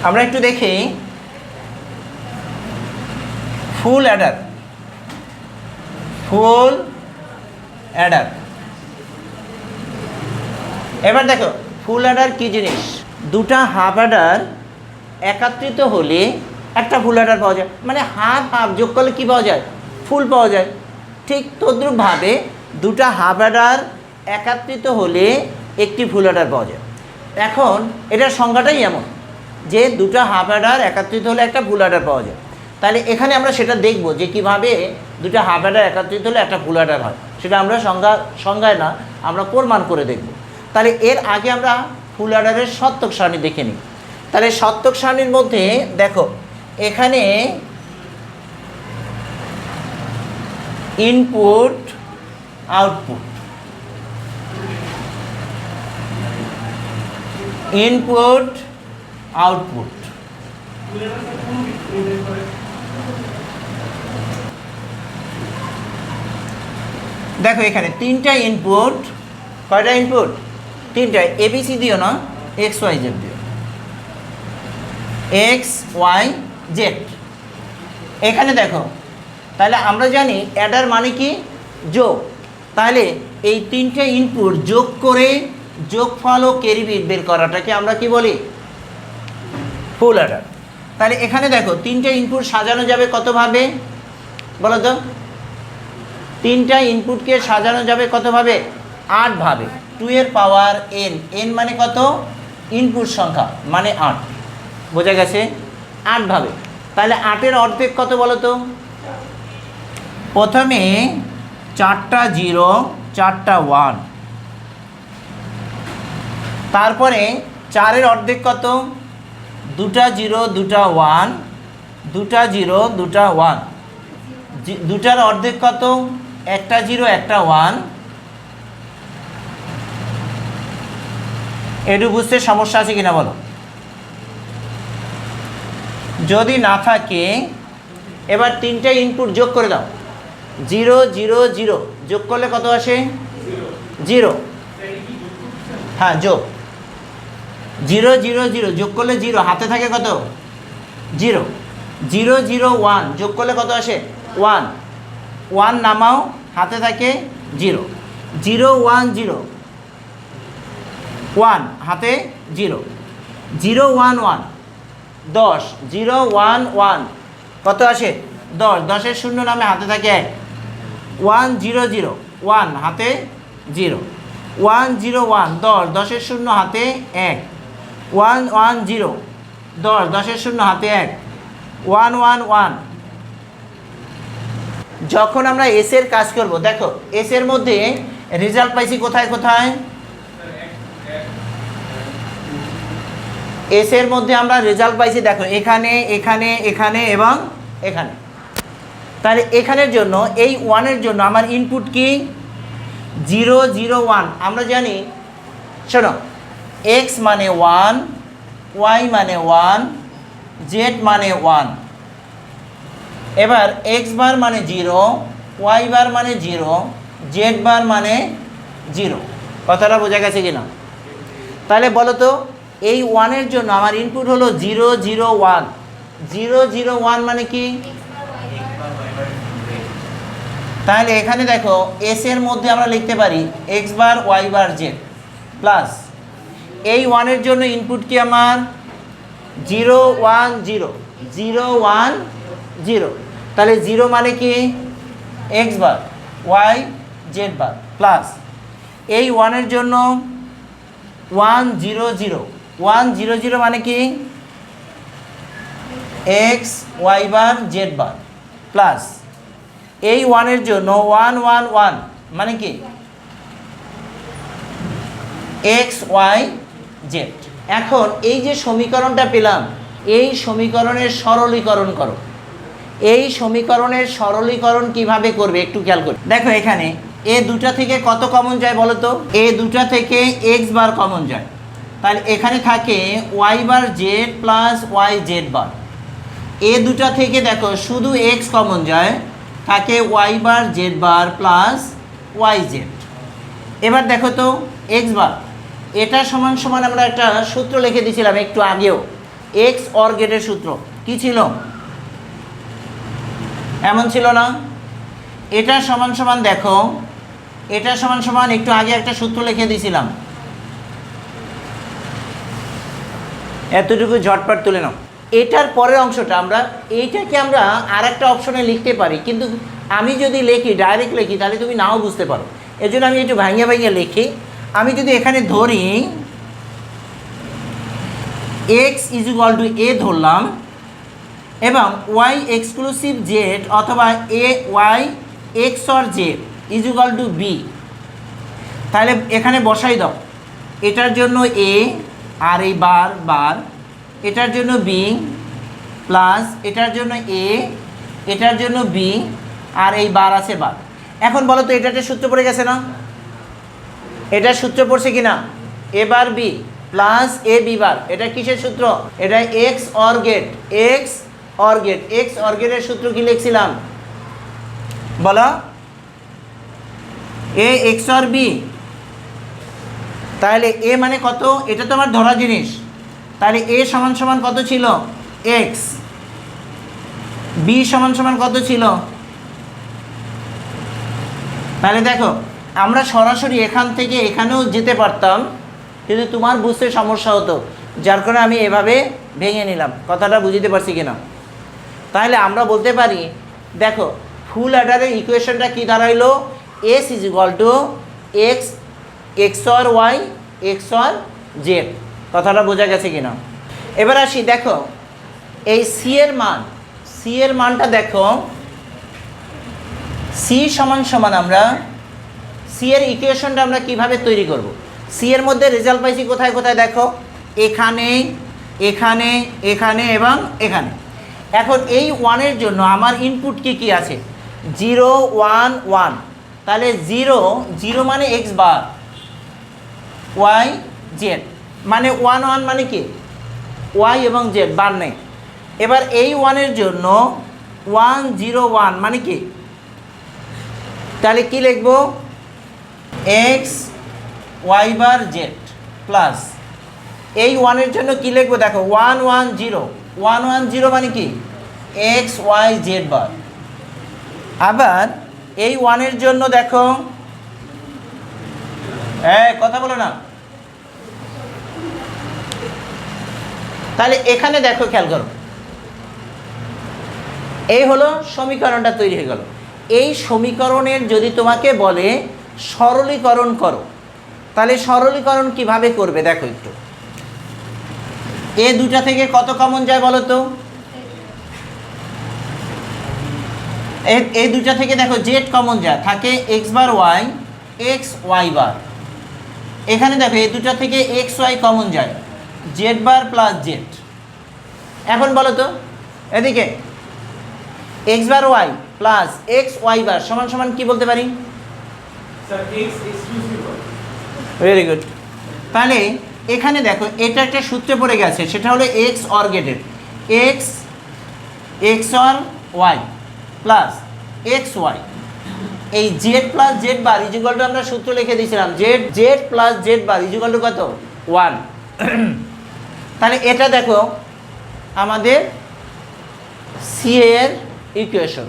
আমরা একটু দেখি ফুল অ্যাডার। ফুল অ্যাডার, এবার দেখো ফুল অ্যাডার কী জিনিস। দুটা হাফ অ্যাডার একত্রিত হলে একটা ফুল অ্যাডার পাওয়া যায়, মানে হাফ হাফ যোগ করলে কী পাওয়া যায়? ফুল পাওয়া যায়। ঠিক তদ্রূপভাবে দুটা হাফ অ্যাডার একত্রিত হলে একটি ফুল অ্যাডার পাওয়া যায়। এখন এটার সংখ্যাটাই এমন যে দুটা হাফ অ্যাডার একত্রিত হলে একটা ফুল অ্যাডার পাওয়া যায়। তাহলে এখানে আমরা সেটা দেখব যে কীভাবে দুটা হাফ অ্যাডার একত্রিত হলে একটা ফুল অ্যাডার হয়। সেটা আমরা সংজ্ঞায় না, আমরা প্রমাণ করে দেখব। তাহলে এর আগে আমরা ফুল অ্যাডারের সত্যক সারণী দেখে নিই। তাহলে সত্যক সারণীর মধ্যে দেখো এখানে ইনপুট আউটপুট, ইনপুট আউটপুট, দেখো এখানে তিনটা ইনপুট। কয়টা ইনপুট? তিনটা। এবিসি দিও না, এক্স ওয়াই জেড দিও। X Y Z. এখানে দেখো, তাহলে আমরা জানি অ্যাডার মানে কি? যোগ। তাহলে এই তিনটে ইনপুট যোগ করে যোগফল ও ক্যারি বিট বের করাটাকে আমরা কি বলি? ফুল অ্যাডার। তাহলে এখানে দেখো তিনটে ইনপুট সাজানো যাবে কতভাবে বলো তো? তিনটা ইনপুটকে সাজানো যাবে কতভাবে? 8 ভাবে। 2 এর পাওয়ার n, n মানে কত? ইনপুট সংখ্যা মানে 8। বোঝা গেছে? 8 ভাবে। তাহলে 8-এর অর্ধেক কত বলো তো? প্রথমে 4টা 0, 4টা 1। তারপরে 4-এর অর্ধেক কত? 2টা 0, 2টা 1, 2টা 0, 2টা 1। 2টার অর্ধেক কত? 1টা 0, 1টা 1। এটু বুঝতে সমস্যা আছে কিনা বলো? যদি না থাকে এবার তিনটে ইনপুট যোগ করে দাও। 0 0 0 যোগ করলে কত আসে? 0। হ্যাঁ যোগ। 0 0 0 যোগ করলে 0, হাতে থাকে কত? 0। 0 0 1 যোগ করলে কত আসে? 1। 1 নামাও, হাতে থাকে 0। 0 1 0 1, হাতে 0। 0 1 1 10। 0 1 1 কত আসে? 10। 10-এর শূন্য নামে, হাতে থাকে 1। 1 0 0 1, হাতে 0। 1 0 1 10। 10-এর শূন্য, হাতে 1। 1 1 0 10। 10-এর শূন্য, হাতে 1। 1 1 1। যখন আমরা এস এর কাজ করব, দেখো এস এর মধ্যে রেজাল্ট পাইছি কোথায় কোথায়? এস এর মধ্যে আমরা রেজাল্ট পাইছি দেখো এখানে, এখানে, এখানে এবং এখানে। তাহলে এখানের জন্য এই 1-এর জন্য আমার ইনপুট কি? 0 0 1। আমরা জানি, শোনো, এক্স মানে 1, ওয়াই মানে 1, জেড মানে 1। এবার এক্স বার মানে 0, ওয়াই বার মানে 0, জেড বার মানে 0। কথাটা বোঝা গেছে কিনা? তাহলে বলো তো এই 1-এর জন্য আমার ইনপুট হলো 0 0 1। 0 0 1 মানে কি? তাহলে এখানে দেখো এস এর মধ্যে আমরা লিখতে পারি x bar Y bar Z plus এই 1-এর জন্য ইনপুট কি আমার? 0 1 0 0 1 0। তাহলে 0 মানে কি? X bar Y Z bar plus এই 1-এর জন্য 1 0 0 1 0 0 মানে কি? X Y bar Z bar plus এই 1-এর জন্য 1 1 1 মানে কি? X Y Z. এখন এই যে সমীকরণটা পেলাম, এই সমীকরণের সরলীকরণ করো। এই সমীকরণের সরলীকরণ কিভাবে করবে একটু খেয়াল করি। দেখো এখানে এ দুটা থেকে কত কমন যায় বলো তো? এ দুটা থেকে এক্স বার কমন যায়। তাহলে এখানে থাকে Y bar Z plus Y Z bar. এ দুটা থেকে দেখো শুধু এক্স কমন যায়, থাকে Y bar Z bar plus Y Z. এবার দেখো তো এক্স বার, এটা সমান সমান আমরা একটা সূত্র লিখে দিয়েছিলাম একটু আগেও, এক্স অর গেটের সূত্র কি ছিল? এমন ছিল না? এটা সমান সমান দেখো, এটা সমান সমান একটু আগে একটা সূত্র লিখে দিয়েছিলাম, এতটুকু ঝটপট তুলে নাও। এটার পরের অংশটা এইটাকে আমরা আর একটা অপশনে লিখতে পারি, কিন্তু আমি যদি লিখি ডাইরেক্ট লিখি তাহলে তুমি নাও বুঝতে পারো। এর জন্য আমি একটু ভাঙিয়ে ভাঙিয়ে লিখি। আমি যদি এখানে ধরি X is equal to A ধরলাম, এবং ওয়াই এক্সক্লুসিভ জেড অথবা A Y X or Z is equal to B, তাহলে এখানে বসাই দাও। এটার জন্য এ আর এই বার, এটার জন্য বি প্লাস এটার জন্য এ, এটার জন্য বি, আর এই বার আছে বার। এখন বলো তো এটাতে সূত্র পড়ে গেছে না? এটার সূত্র পড়ছে কি না? A bar B plus A B bar. এটা কিসের সূত্র? এটা X or gate, X or gate. X or গেটের সূত্র কি লিখছিলাম বলো? A X or B. তাহলে এ মানে কত? এটা তো আমার ধরা জিনিস। তাহলে এ সমান সমান কত ছিল? এক্স। বি সমান সমান কত ছিল? তাহলে দেখো আমরা সরাসরি এখান থেকে এখানেও যেতে পারতাম, কিন্তু তোমার বুঝতে সমস্যা হতো, যার কারণে আমি এভাবে ভেঙে নিলাম। কথাটা বুঝতে পারছি কিনা? তাহলে আমরা বলতে পারি দেখো ফুল অ্যাডারের ইকুয়েশনটা কী দাঁড়াইলো? S is equal to X X or Y X or Z. কথাটা বোঝা গেছে কিনা? এবার আসি, দেখো এই সি এর মানটা দেখো, সি সমান সমান আমরা সি এর ইকুয়েশনটা আমরা কিভাবে তৈরি করব? সি এর মধ্যে রেজাল্ট পাইছি কোথায় কোথায় দেখো, এখানে এখানে এখানে এবং এখানে। এখন এই ওয়ানের জন্য আমার ইনপুট কি আছে? 0 1 1। তাহলে 0 মানে এক্স বার, ওয়াই জেড মানে 1 1 মানে কি? ওয়াই এবং জেড বার নেই। এবার এই ওয়ানের জন্য 1 0 1 মানে কি? তাহলে কি লিখব? X Y bar Z plus এই ওয়ানের জন্য কি লিখবো? দেখো 1 1 0 1 1 0 মানে কি? X Y Z bar. আবার এই ওয়ানের জন্য দেখো, কথা বলো না। তাহলে এখানে দেখো, খেয়াল করো, এই হলো সমীকরণটা তৈরি হয়ে গেল। এই সমীকরণের যদি তোমাকে বলে সরলীকরণ করো, তাহলে সরলীকরণ কিভাবে করবে দেখো একটু। এ দুটা থেকে কত কমন যায় বলো তো? এই দুটা থেকে দেখো জেড কমন যায়, থাকে x bar Y x Y বার। এখানে দেখো এই দুটা থেকে এক্স ওয়াই কমন যায়, জেড বার প্লাস জেড। এখন বলো তো এদিকে x bar Y plus X Y বার সমান সমান কি বলতে পারি? Very good. তাহলে এখানে দেখো এটা একটা সূত্রে পড়ে গেছে, সেটা হলো এক্স অর গেটের, X X or Y plus X Y. এই Z plus Z bar equal to আমরা সূত্র লিখে দিয়েছিলাম, Z plus Z bar equal to কত? 1। তাহলে এটা দেখো আমাদের সি এর ইকুয়েশন।